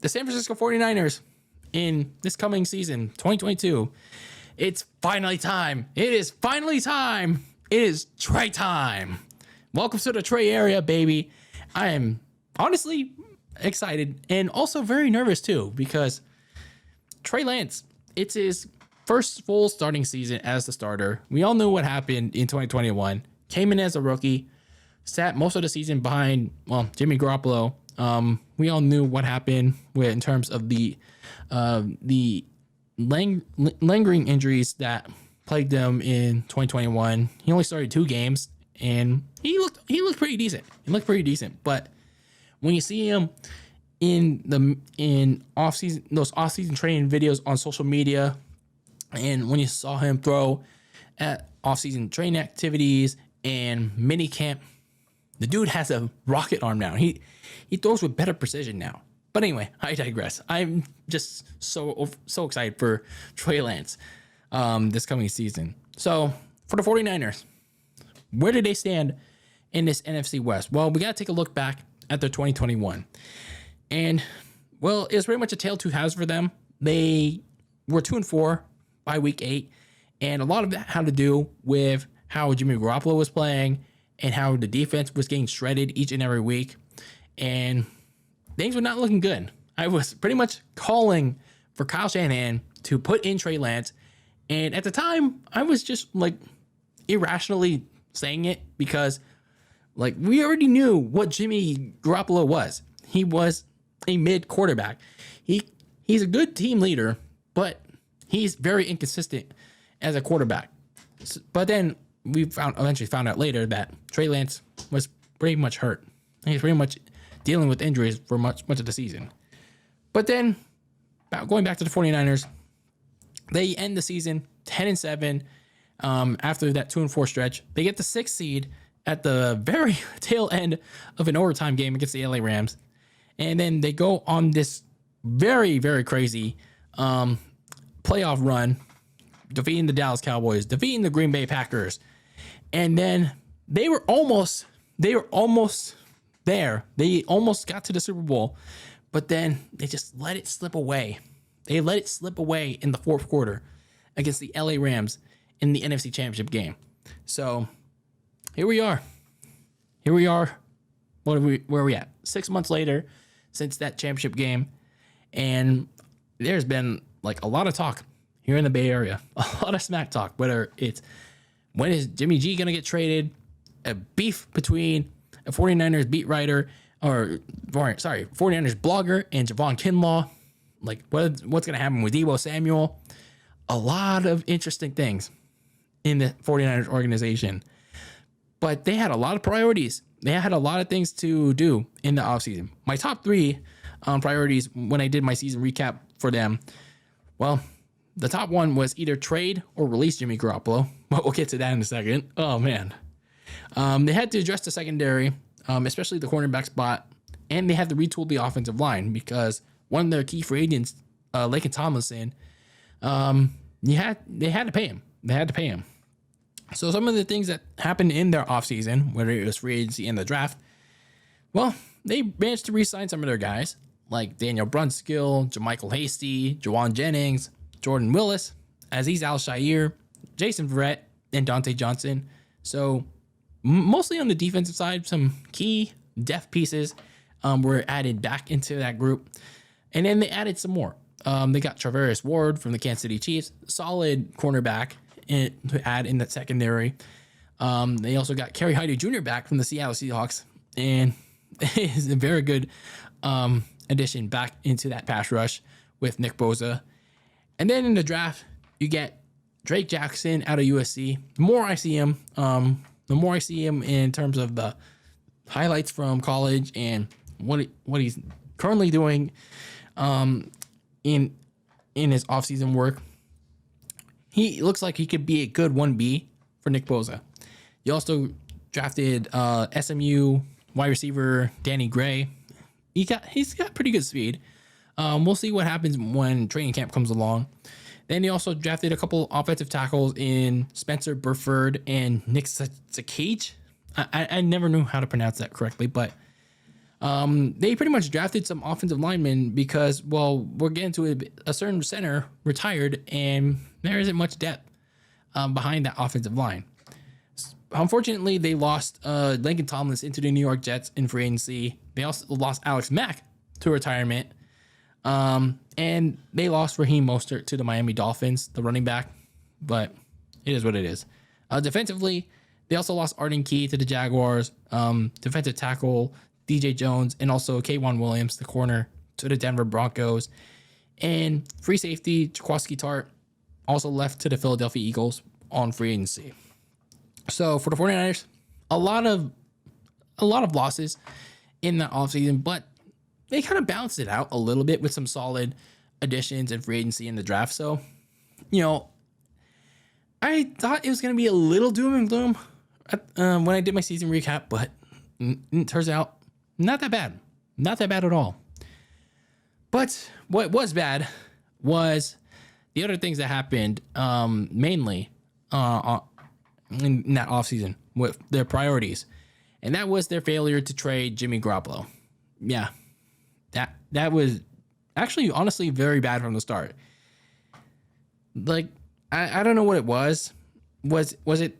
the San Francisco 49ers in this coming season, 2022. It's finally time. It is finally time. It is Trey time. Welcome to the Trey area, baby. I am honestly excited and also very nervous too, because Trey Lance, it's his first full starting season as the starter. We all knew what happened in 2021. Came in as a rookie, sat most of the season behind, Jimmy Garoppolo. We all knew what happened in terms of the lingering injuries that plagued them in 2021. He only started 2 games, and he looked pretty decent. But when you see him in off-season training videos on social media, and when you saw him throw at off-season training activities and mini camp, the dude has a rocket arm now. He throws with better precision now. But anyway, I digress. I'm just so excited for Trey Lance this coming season. So for the 49ers, where do they stand in this NFC West? Well, we got to take a look back at their 2021. And, well, it was pretty much a tale of two halves for them. They were 2-4 by week 8. And a lot of that had to do with how Jimmy Garoppolo was playing and how the defense was getting shredded each and every week. And things were not looking good. I was pretty much calling for Kyle Shanahan to put in Trey Lance. And at the time, I was just irrationally saying it because we already knew what Jimmy Garoppolo was. He was a mid quarterback. He's a good team leader, but he's very inconsistent as a quarterback. But then we eventually found out later that Trey Lance was pretty much hurt. He's pretty much dealing with injuries for much of the season. But then, going back to the 49ers, they end the season 10-7 after that 2-4 stretch. They get the 6th seed at the very tail end of an overtime game against the LA Rams. And then they go on this very, very crazy playoff run, defeating the Dallas Cowboys, defeating the Green Bay Packers. And then they were almost there. They almost got to the Super Bowl, but then they just let it slip away. They let it slip away in the 4th quarter against the LA Rams in the NFC Championship game. So here we are. Where are we at? 6 months later since that championship game, and there's been a lot of talk here in the Bay Area, a lot of smack talk, whether it's when is Jimmy G going to get traded, a beef between a 49ers beat writer, 49ers blogger and Javon Kinlaw, what's going to happen with Diebo Samuel. A lot of interesting things in the 49ers organization. But they had a lot of priorities. They had a lot of things to do in the offseason. My top 3 priorities when I did my season recap for them, well, the top one was either trade or release Jimmy Garoppolo. But we'll get to that in a second. Oh, man. They had to address the secondary, especially the cornerback spot, and they had to retool the offensive line because one of their key free agents, Laken Tomlinson, they had to pay him. So some of the things that happened in their offseason, whether it was free agency and the draft, well, they managed to re-sign some of their guys, like Daniel Brunskill, JaMychal Hasty, Jawan Jennings, Jordan Willis, Azeez Al-Shaair, Jason Verrett, and Dante Johnson. So mostly on the defensive side, some key depth pieces were added back into that group. And then they added some more. They got Travarius Ward from the Kansas City Chiefs, solid cornerback to add in that secondary. They also got Kerry Hyder Jr. back from the Seattle Seahawks, and is a very good addition back into that pass rush with Nick Bosa. And then in the draft, you get Drake Jackson out of USC. The more I see him in terms of the highlights from college and what he's currently doing in his offseason work, he looks like he could be a good 1B for Nick Bosa. You also drafted SMU wide receiver Danny Gray. He's got pretty good speed. We'll see what happens when training camp comes along. Then he also drafted a couple offensive tackles in Spencer Burford and Nick Sakich. I never knew how to pronounce that correctly, but They pretty much drafted some offensive linemen because, well, we're getting to a certain center retired, and there isn't much depth behind that offensive line. Unfortunately, they lost Lincoln Tomlinson to the New York Jets in free agency. They also lost Alex Mack to retirement. And they lost Raheem Mostert to the Miami Dolphins, the running back. But it is what it is. Defensively, they also lost Arden Key to the Jaguars. Defensive tackle DJ Jones, and also K'Wan Williams, the corner, to the Denver Broncos. And free safety Jaquiski Tartt also left to the Philadelphia Eagles on free agency. So for the 49ers, a lot of losses in the offseason, but they kind of balanced it out a little bit with some solid additions and free agency in the draft. So, I thought it was going to be a little doom and gloom when I did my season recap, but it turns out not that bad. Not that bad at all. But what was bad was the other things that happened, mainly in that offseason with their priorities. And that was their failure to trade Jimmy Garoppolo. Yeah, that was actually honestly very bad from the start. Like, I don't know what it was. Was it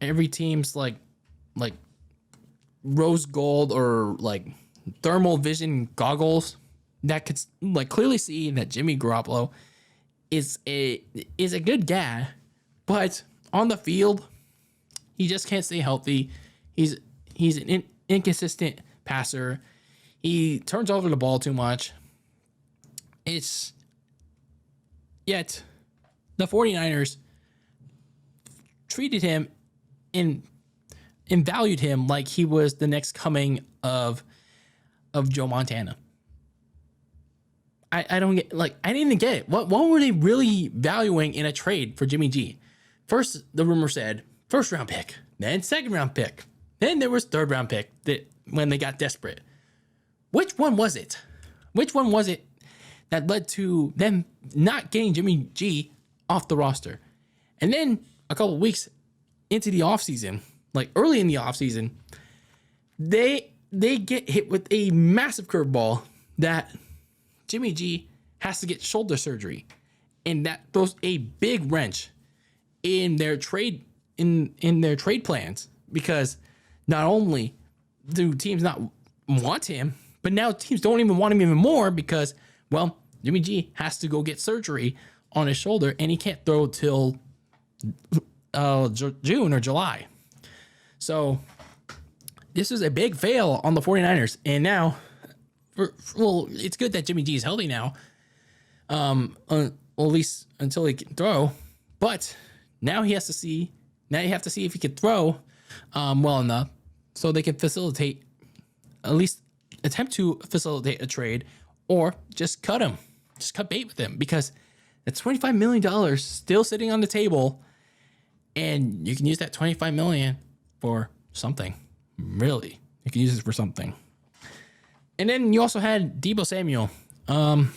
every team's like rose gold or like thermal vision goggles that could like clearly see that Jimmy Garoppolo is a good guy, but on the field he just can't stay healthy. He's an inconsistent passer. He turns over the ball too much. Yet the 49ers treated him and valued him like he was the next coming of Joe Montana. I don't get, like, I didn't get it. What were they really valuing in a trade for Jimmy G? First, the rumor said first round pick, then second round pick, then there was third round pick when they got desperate. Which one was it? Which one was it that led to them not getting Jimmy G off the roster? And then a couple weeks into the offseason, like early in the offseason, they get hit with a massive curveball that Jimmy G has to get shoulder surgery. And that throws a big wrench in their trade their trade plans, because not only do teams not want him, but now teams don't even want him even more because, well, Jimmy G has to go get surgery on his shoulder and he can't throw till June or July. So this is a big fail on the 49ers. And now, it's good that Jimmy G is healthy now, at least until he can throw. But now you have to see if he can throw well enough so they can facilitate, at least attempt to facilitate a trade, or just cut him. Just cut bait with him, because it's $25 million still sitting on the table, and you can use that $25 million for something. Really, you can use it for something. And then you also had Diebo Samuel. That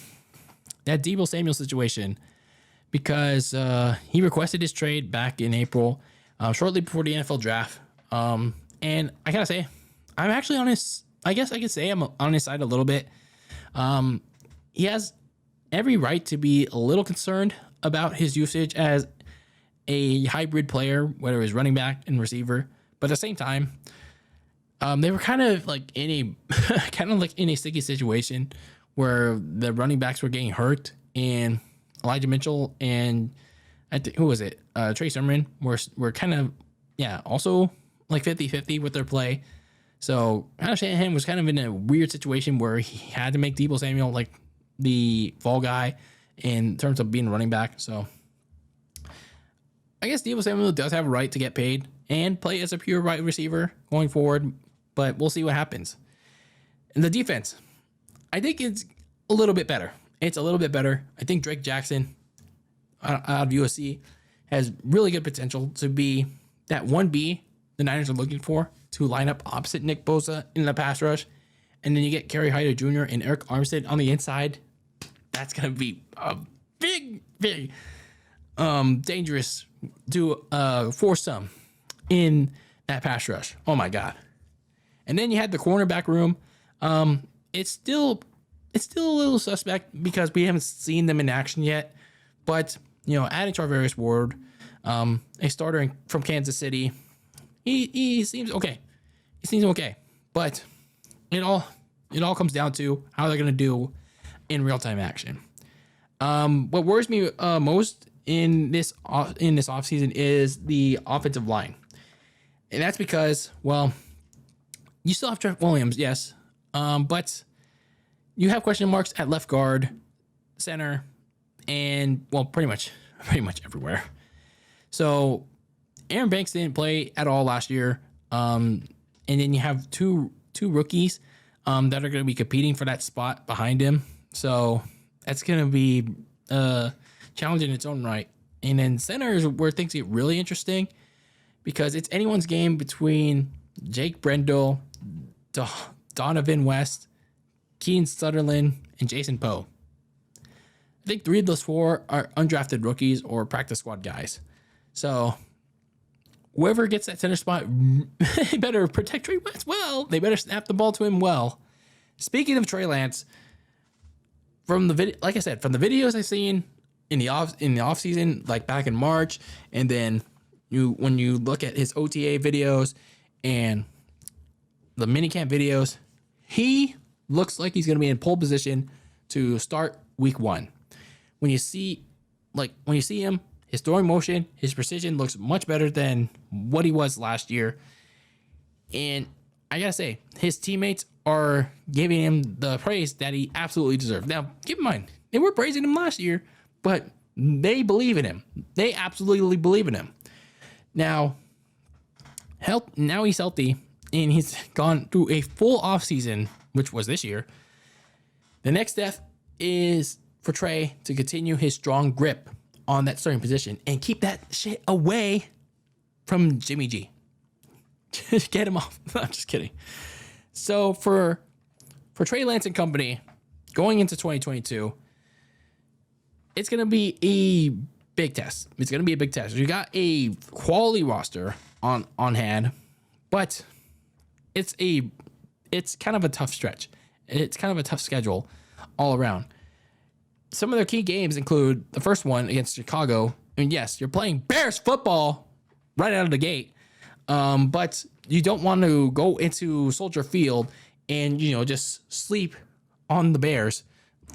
Diebo Samuel situation, because he requested his trade back in April, shortly before the NFL draft. And I gotta say, I'm actually on his. I guess I could say I'm on his side a little bit. He has every right to be a little concerned about his usage as a hybrid player, whether it's running back and receiver. But at the same time, they were kind of like in a sticky situation where the running backs were getting hurt, and Elijah Mitchell and I think, who was it? Trey Sermon were kind of, also like 50-50 with their play. So Kyle Shanahan was kind of in a weird situation where he had to make Diebo Samuel like the fall guy in terms of being a running back. So I guess Diebo Samuel does have a right to get paid and play as a pure wide receiver going forward, but we'll see what happens. And the defense, I think it's a little bit better. It's a little bit better. I think Drake Jackson out of USC has really good potential to be that 1B the Niners are looking for, to line up opposite Nick Bosa in the pass rush. And then you get Kerry Hyder Jr. and Eric Armstead on the inside. That's going to be a big dangerous foursome in that pass rush. Oh my God. And then you had the cornerback room. It's still a little suspect because we haven't seen them in action yet. But adding Charvarius Ward, a starter from Kansas City, he seems okay. He seems okay, but it all comes down to how they're gonna do in real time action. What worries me most in this offseason is the offensive line, and that's because, well, you still have Trent Williams, yes, but you have question marks at left guard, center, and, well, pretty much everywhere. So Aaron Banks didn't play at all last year, and then you have two rookies that are going to be competing for that spot behind him. So that's going to be challenging in its own right. And then center is where things get really interesting because it's anyone's game between Jake Brendel, Donovan West, Keane Sutherland, and Jason Poe. I think 3 of those 4 are undrafted rookies or practice squad guys. So whoever gets that center spot, they better protect Trey Lance well. They better snap the ball to him well. Speaking of Trey Lance, from the video, like I said, from the videos I've seen in the off season, like back in March, and then when you look at his OTA videos and the minicamp videos, he looks like he's going to be in pole position to start week 1. When you see him, his throwing motion, his precision looks much better than what he was last year. And I gotta say, his teammates are giving him the praise that he absolutely deserved. Now, keep in mind, they were praising him last year, but they believe in him. They absolutely believe in him. Now he's healthy, and he's gone through a full offseason, which was this year. The next step is for Trey to continue his strong grip on that starting position and keep that shit away from Jimmy G. Just get him off. I'm just kidding. So for Trey Lance and company going into 2022, it's going to be a big test. It's going to be a big test. You got a quality roster on hand, but it's kind of a tough stretch. It's kind of a tough schedule all around. Some of their key games include the first one against Chicago. And yes, you're playing Bears football right out of the gate. But you don't want to go into Soldier Field and, just sleep on the Bears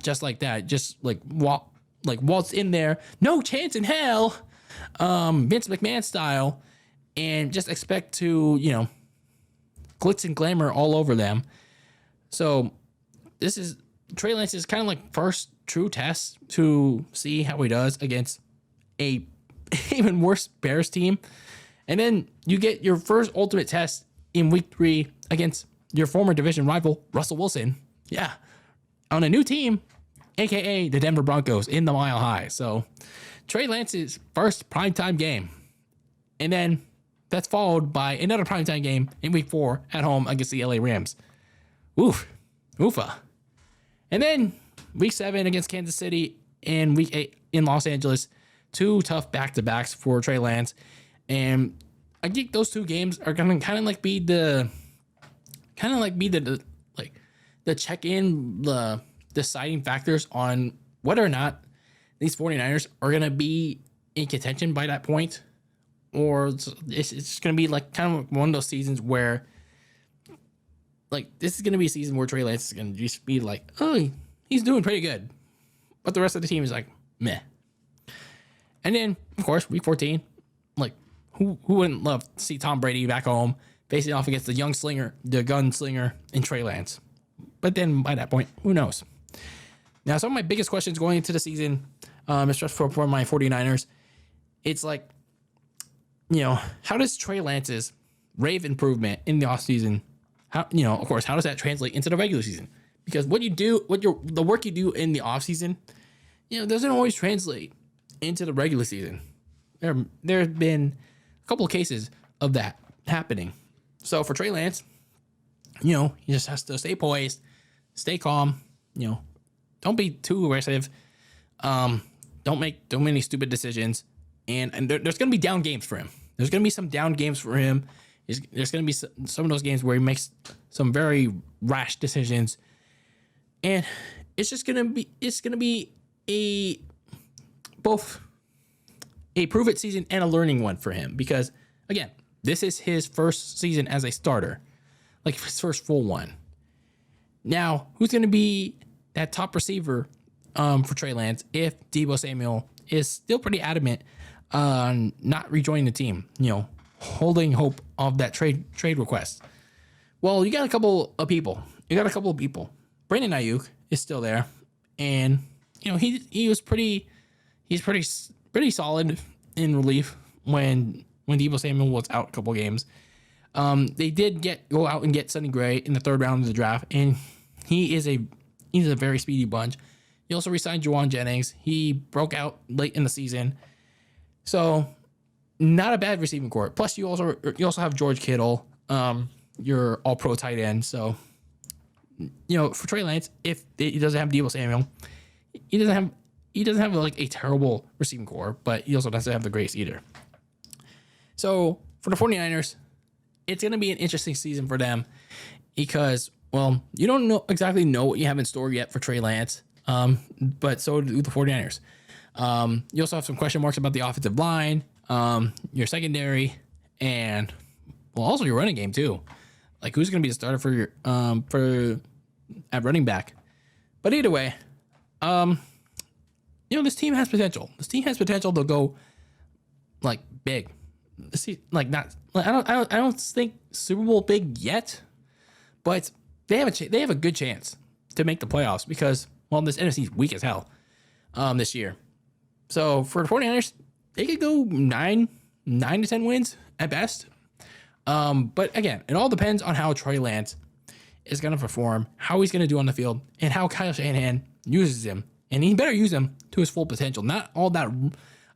just like that. Just waltz in there. No chance in hell. Vince McMahon style. And just expect to, glitz and glamour all over them. So this is Trey Lance's kind of like first true test to see how he does against a even worse Bears team. And then you get your first ultimate test in week 3 against your former division rival, Russell Wilson. Yeah. On a new team, aka the Denver Broncos in the Mile High. So Trey Lance's first primetime game. And then that's followed by another primetime game in week 4 at home against the LA Rams. Oofa. And then week 7 against Kansas City and week 8 in Los Angeles. 2 tough back-to-backs for Trey Lance. And I think those 2 games are gonna kind of like be the check-in, the deciding factors on whether or not these 49ers are gonna be in contention by that point, or it's gonna be like kind of one of those seasons where, like, this is gonna be a season where Trey Lance is gonna just be like, oh, he's doing pretty good, but the rest of the team is like meh. And then of course week 14, like, who wouldn't love to see Tom Brady back home facing off against the gunslinger in Trey Lance? But then by that point, who knows? Now, some of my biggest questions going into the season, especially for my 49ers, it's like, how does Trey Lance's rave improvement in the offseason, of course, how does that translate into the regular season? Because the work you do in the offseason, doesn't always translate into the regular season. There have been a couple of cases of that happening. So for Trey Lance, he just has to stay poised, stay calm, don't be too aggressive. Don't make too many stupid decisions. And there's going to be down games for him. There's going to be some down games for him There's going to be some of those games where he makes some very rash decisions, and it's going to be both a prove it season and a learning one for him, because again, this is his first season as a starter, like his first full one. Now, who's going to be that top receiver for Trey Lance if Diebo Samuel is still pretty adamant on not rejoining the team, holding hope of that trade request? Well, you got a couple of people. Brandon Ayuk is still there, and he's pretty solid in relief when Diebo Samuel was out a couple games. They did go out and get Sonny Gray in the 3rd round of the draft, and he's a very speedy bunch. You also re-signed Juwan Jennings. He broke out late in the season, so not a bad receiving core. Plus, you also have George Kittle, your All-Pro tight end. So, for Trey Lance, if he doesn't have Diebo Samuel, he doesn't have like a terrible receiving core, but he also doesn't have the greatest either. So for the 49ers, it's going to be an interesting season for them because, well, you don't exactly know what you have in store yet for Trey Lance, but so do the 49ers. You also have some question marks about the offensive line, your secondary, and also your running game too. Like, who's going to be the starter for your at running back? But either way, this team has potential. This team has potential to go like big. I don't think Super Bowl big yet, but they have a good chance to make the playoffs because, well, this NFC is weak as hell this year. So for the 49ers, they could go 9 to 10 wins at best. But again, it all depends on how Trey Lance is going to perform, how he's going to do on the field, and how Kyle Shanahan uses him. And he better use him to his full potential, not all that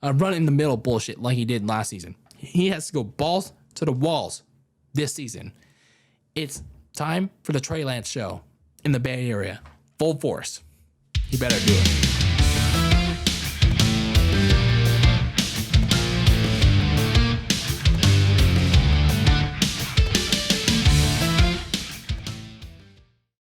run in the middle bullshit like he did last season. He has to go balls to the walls this season. It's time for the Trey Lance show in the Bay Area. Full force. He better do it.